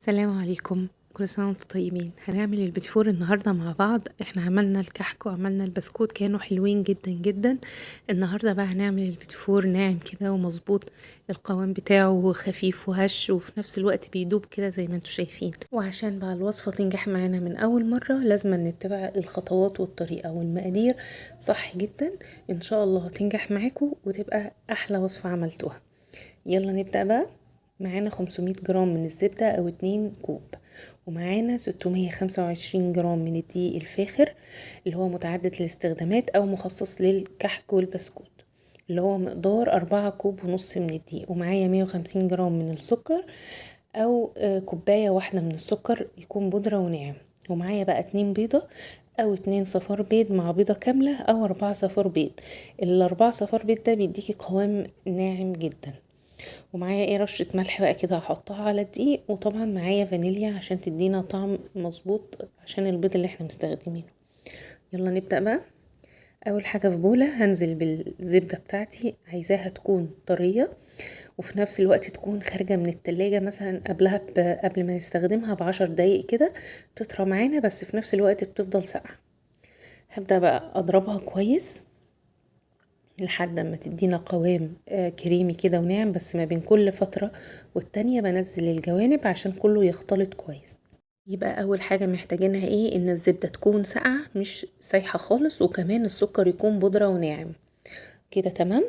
السلام عليكم، كل سنة وانتم طيبين. هنعمل البيتي فور النهاردة مع بعض. احنا عملنا الكحك وعملنا البسكوت، كانوا حلوين جدا جدا. النهاردة بقى هنعمل البيتي فور ناعم كده ومظبوط، القوام بتاعه خفيف وهش وفي نفس الوقت بيدوب كده زي ما انتم شايفين. وعشان بقى الوصفة تنجح معانا من اول مرة لازم نتبع الخطوات والطريقة والمقادير صح جدا. ان شاء الله تنجح معاكم وتبقى احلى وصفة عملتوها. يلا نبدأ بقى. معانا 500 جرام من الزبدة او 2 كوب، ومعانا 625 جرام من الدقيق الفاخر اللي هو متعدد الاستخدامات او مخصص للكحك والبسكوت، اللي هو مقدار 4 كوب ونص من الدقيق. ومعايا 150 جرام من السكر او كوباية واحدة من السكر يكون بودرة وناعم. ومعايا بقى 2 بيضة او 2 صفار بيض مع بيضة كاملة او 4 صفار بيض. الاربعة صفار بيض ده بيديكي قوام ناعم جدا. ومعايا رشة ملح بقى كده هحطها على الدقيق، وطبعا معايا فانيليا عشان تدينا طعم مظبوط عشان البيض اللي احنا مستخدمينه. يلا نبدأ بقى. اول حاجة في بولة هنزل بالزبدة بتاعتي، عايزاها تكون طرية وفي نفس الوقت تكون خارجة من التلاجة مثلا قبل ما نستخدمها ب10 دقايق كده، تطرى معانا بس في نفس الوقت بتفضل ساقعة. هبدأ بقى اضربها كويس لحد ما تدينا قوام كريمي كده وناعم، بس ما بين كل فترة والتانية بنزل الجوانب عشان كله يختلط كويس. يبقى اول حاجة محتاجينها ان الزبدة تكون ساقعة مش سايحة خالص، وكمان السكر يكون بودرة وناعم كده. تمام.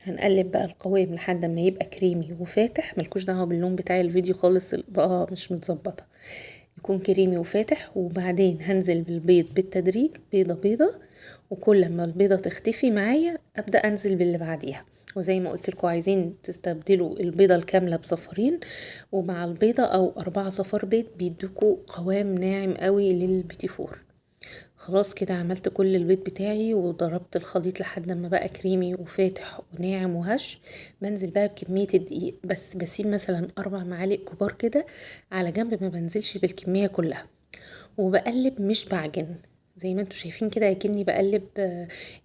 هنقلب بقى القوام لحد ما يبقى كريمي وفاتح. ملكوش دعوه باللون بتاع الفيديو خالص، الاضاءه مش متظبطه. يكون كريمي وفاتح. وبعدين هنزل بالبيض بالتدريج، بيضه بيضه، وكل ما البيضه تختفي معايا ابدا انزل باللي بعديها. وزي ما قلت لكم عايزين تستبدلوا البيضه الكامله بصفارين، ومع البيضه او 4 صفار بيض بيدوكوا قوام ناعم قوي للبيتي فور. خلاص كده عملت كل البيض بتاعي وضربت الخليط لحد ما بقى كريمي وفاتح وناعم وهش. بنزل بقى بكمية الدقيق، بس بسيب مثلا 4 معالق كبار كده على جنب، ما بنزلش بالكمية كلها. وبقلب مش بعجن، زي ما انتوا شايفين كده اكني بقلب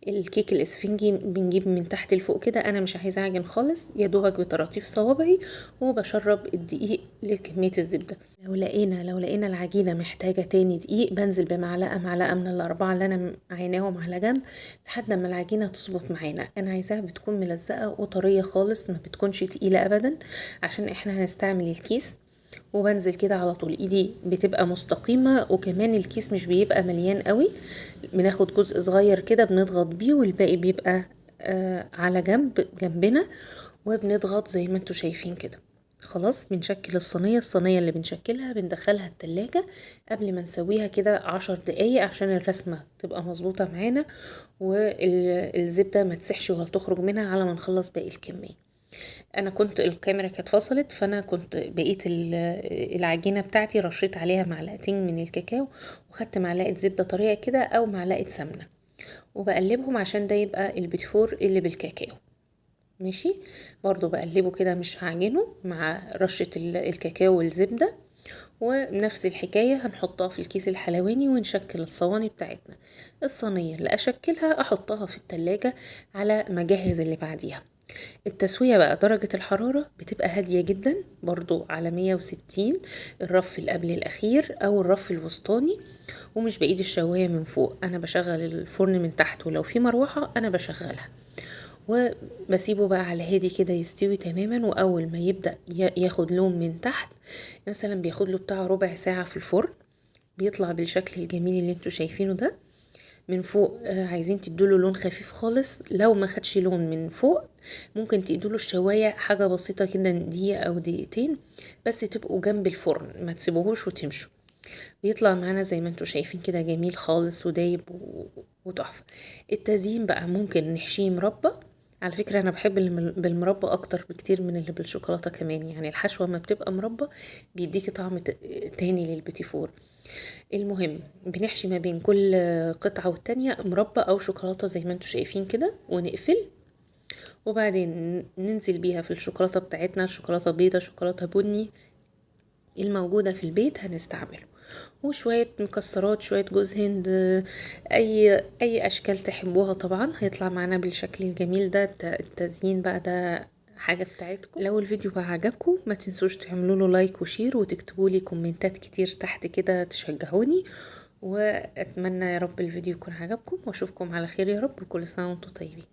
الكيك الاسفنجي، بنجيب من تحت لفوق كده. انا مش عايزه اعجن خالص، يا دوبك بطراطيف صوابعي وبشرب الدقيق لكميه الزبده. لو لقينا العجينه محتاجه تاني دقيق بنزل بمعلقه معلقه من الاربعه اللي انا عيناهم على جنب لحد ما العجينه تظبط معانا. انا عايزاها بتكون ملزقه وطريه خالص، ما بتكونش تقيله ابدا عشان احنا هنستعمل الكيس. وبنزل كده على طول، ايدي بتبقى مستقيمة، وكمان الكيس مش بيبقى مليان قوي. بناخد جزء صغير كده بنضغط بيه، والباقي بيبقى على جنبنا، وبنضغط زي ما انتوا شايفين كده. خلاص بنشكل الصينية اللي بنشكلها بندخلها التلاجة قبل ما نسويها كده 10 دقايق عشان الرسمة تبقى مظبوطة معانا، والزبدة ما تسحش ولا تخرج منها على ما نخلص باقي الكمية. انا كنت الكاميرا كانت فصلت، فانا كنت بقيت العجينه بتاعتي رشيت عليها معلقتين من الكاكاو، وخدت معلقه زبده طريه كده او معلقه سمنه، وبقلبهم عشان ده يبقى البيتي فور اللي بالكاكاو. ماشي. برضو بقلبه كده مش هعجنه مع رشه الكاكاو والزبده. ونفس الحكاية هنحطها في الكيس الحلواني ونشكل الصواني بتاعتنا. الصينية اللي أشكلها أحطها في التلاجة على ما أجهز اللي بعديها. التسوية بقى درجة الحرارة بتبقى هادية جدا، برضو على 160، الرف اللي قبل الأخير أو الرف الوسطاني. ومش بإيد الشواية من فوق، أنا بشغل الفرن من تحت، ولو في مروحة أنا بشغلها. وبسيبه بقى على هادي كده يستوي تماما. واول ما يبدأ ياخد لون من تحت، مثلا بياخد له بتاع ربع ساعة في الفرن، بيطلع بالشكل الجميل اللي انتوا شايفينه ده. من فوق عايزين تدوله لون خفيف خالص. لو ما خدش لون من فوق ممكن تدوله الشواية حاجة بسيطة كده، دقيقة او دقيقتين بس، تبقوا جنب الفرن ما تسيبوهوش وتمشوا. بيطلع معانا زي ما انتوا شايفين كده جميل خالص ودايب وتحفة. التزيين بقى ممكن نحشيه مربى. على فكرة انا بحب اللي بالمربى اكتر بكتير من اللي بالشوكولاتة كمان، يعني الحشوة ما بتبقى مربى بيديكي طعم تاني للبيتي فور. المهم بنحشي ما بين كل قطعة والتانية مربى او شوكولاتة زي ما انتوا شايفين كده، ونقفل. وبعدين ننزل بيها في الشوكولاتة بتاعتنا، شوكولاتة بيضة، شوكولاتة بني، الموجودة في البيت هنستعمله. وشوية مكسرات، شوية جوز هند، اي اشكال تحبوها طبعا هيطلع معانا بالشكل الجميل ده. التزيين بقى ده حاجة بتاعتكم. لو الفيديو بقى عجبكم ما تنسوش تعملوا له لايك وشير وتكتبوا لي كومنتات كتير تحت كده تشجعوني، واتمنى يا رب الفيديو يكون عجبكم، واشوفكم على خير يا رب، وكل سنة وانتم طيبين.